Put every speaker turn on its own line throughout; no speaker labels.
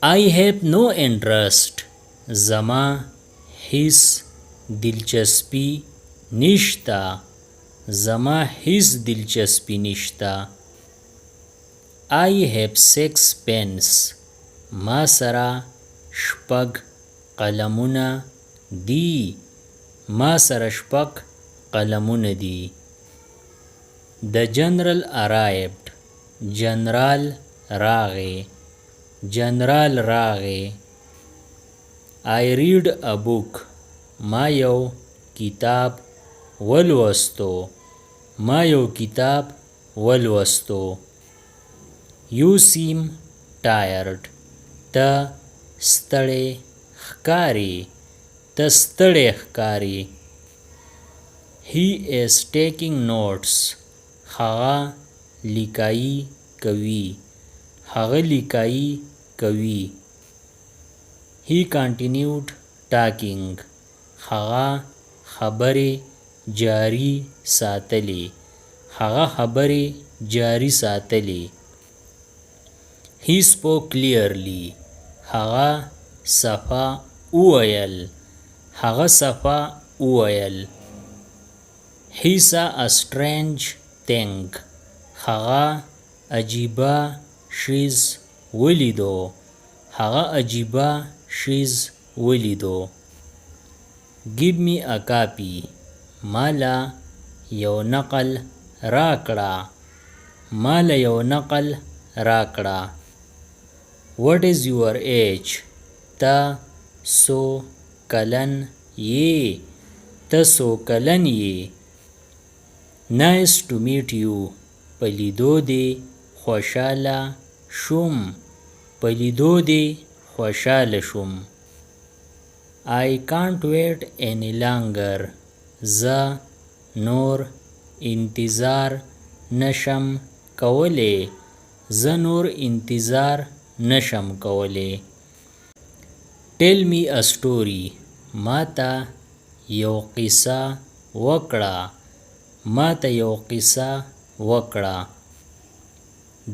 I have no interest. زما هیڅ دلچسپی نشتا. زما هیڅ دلچسپی نشتا. I have 6 pens. ما سره شپږ قلمونه دي. ما سره شپږ قلمونه دي. The general arrived. جنرال راغی. جنرال راغی. I read a book. ما یو کتاب ولوستو. ما یو کتاب ولوستو. You seem tired. ته ستړی ښکاري. ته ستړی ښکاري. He is taking notes. هغه لیکایي کوي. هغه لیکایي کوي. He continued talking. هغه خبرې جاری ساتلې. هغه خبرې جاری ساتلې. He spoke clearly. هغه صفا وویل. هغه صفا وویل. He saw a strange thing. هغه عجیبه شیز ولیدو. هغه عجیبه شیز ولیدو. Give me a copy. مالا یو نقل راکړه. مالا یو نقل راکړه. What is your age? ته څو کلن یې. ته څو کلن یې. Nice to meet you. په لیدو دې خوشحاله شوم. په لیدو دې خوشحاله شوم. I can't wait any longer. زه نور انتظار نشم کولی. زه نور انتظار نشم کولی. Tell me a story. ما ته یو قصه وکړه. ما ته یو قصه وکړه.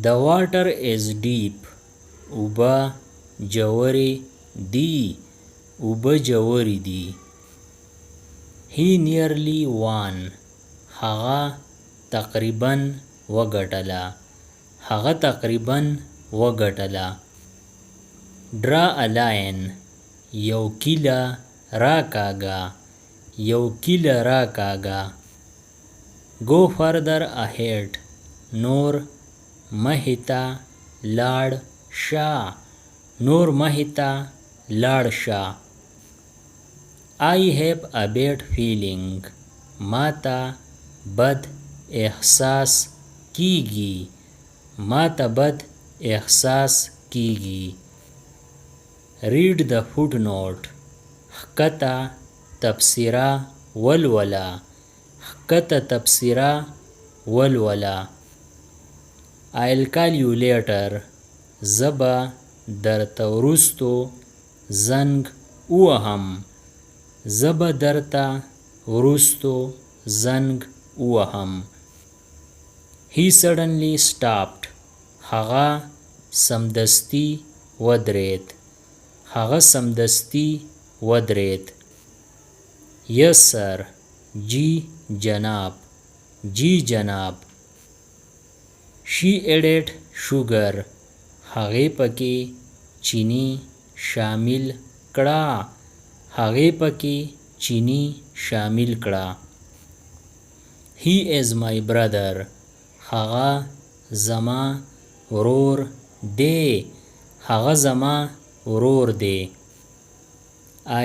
The water is deep. اوبه ژورې دي. اوبه ژورې دي. He nearly won. هغه تقریبا وګټله. هغه تقریبا وګټله. Draw a line. یو کیله راکاږه. یو کیله راکاږه. Go further ahead. نور مخته لاړ شه. نور مخته لاړ شه. I have a bad feeling. ما ته بد احساس کیږي. ما ته بد احساس کیږي. Read the footnote. ښکته تبصره ولوله. ښکته تبصره ولوله. I'll call you later. زه به درته وروستو زنګ ووهم. زه به درته وروستو زنګ ووهم. He suddenly stopped. هغه سمدستي ودرېد. هغه سمدستي ودرېد. Yes sir. جی جناب. جی جناب. She added sugar. هغې پکې چینی شامل کړه. هغې پکې چینی شامل کړه. He is my brother. هغه زما ورور دی. هغه زما ورور دی.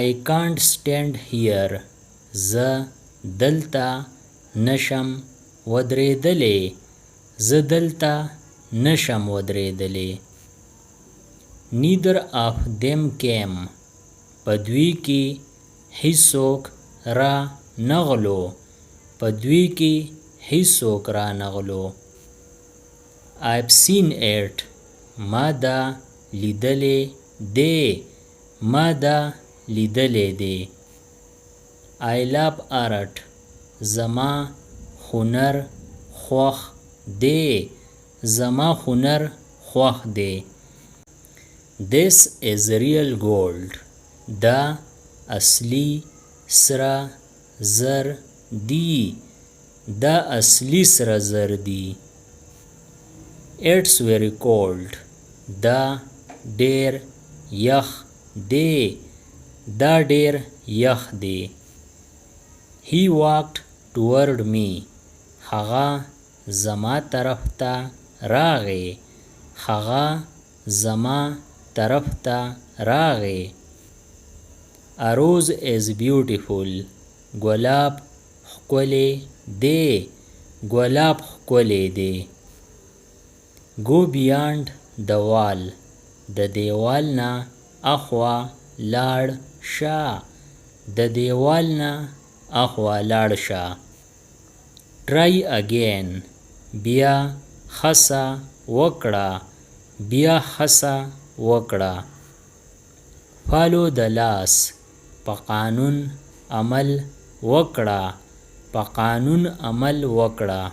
I can't stand here. زه دلته نشم ودرېدلی. زه دلته نشم ودرېدلی. Neither of them came. په دوی کې هیڅوک را نغلو. په دوی کې هیڅوک را نغلو. I've seen it. ما دا لیدلی دی. ما دا لیدلی دی. I love art. زما هنر خوښ دی. زما هنر خوښ دی. This is real gold. دا اصلی سره زر دی. دا اصلی سره زر دی. It's very cold. دا ډیر یخ دی. دا ډیر یخ دی. He walked toward me. هغه زما طرف ته راغی. هغه زما طرف ته راغی. A rose is beautiful. ګلاب ښکلی دی. ګلاب ښکلی دی. Go beyond the wall. د دیوال نه اخوا لاړ شه. د دیوال نه اخوا لاړ شه. Try again. بیا هڅه وکړه. بیا هڅه وکړه. Follow the laws. په قانون عمل وکړه. په قانون عمل وکړه.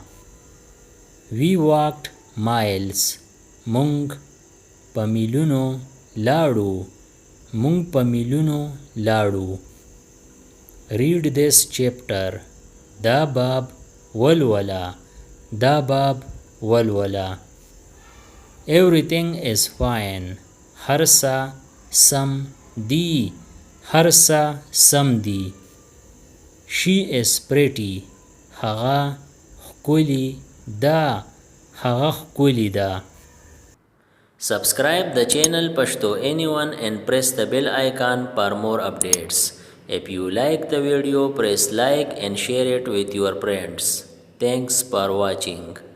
We walked miles. مونږ په میلونو لاړو. مونږ په میلونو لاړو. Read this chapter. دا باب ولوله. دا باب ولوله. Everything is fine. هر څه سم دی. هر څه سم دی. She is pretty. هغه ښکلې ده. هغه ښکلې ده. Subscribe the channel Pashto Anyone and press the bell icon for more updates. If you like the video, press like and share it with your friends. Thanks for watching.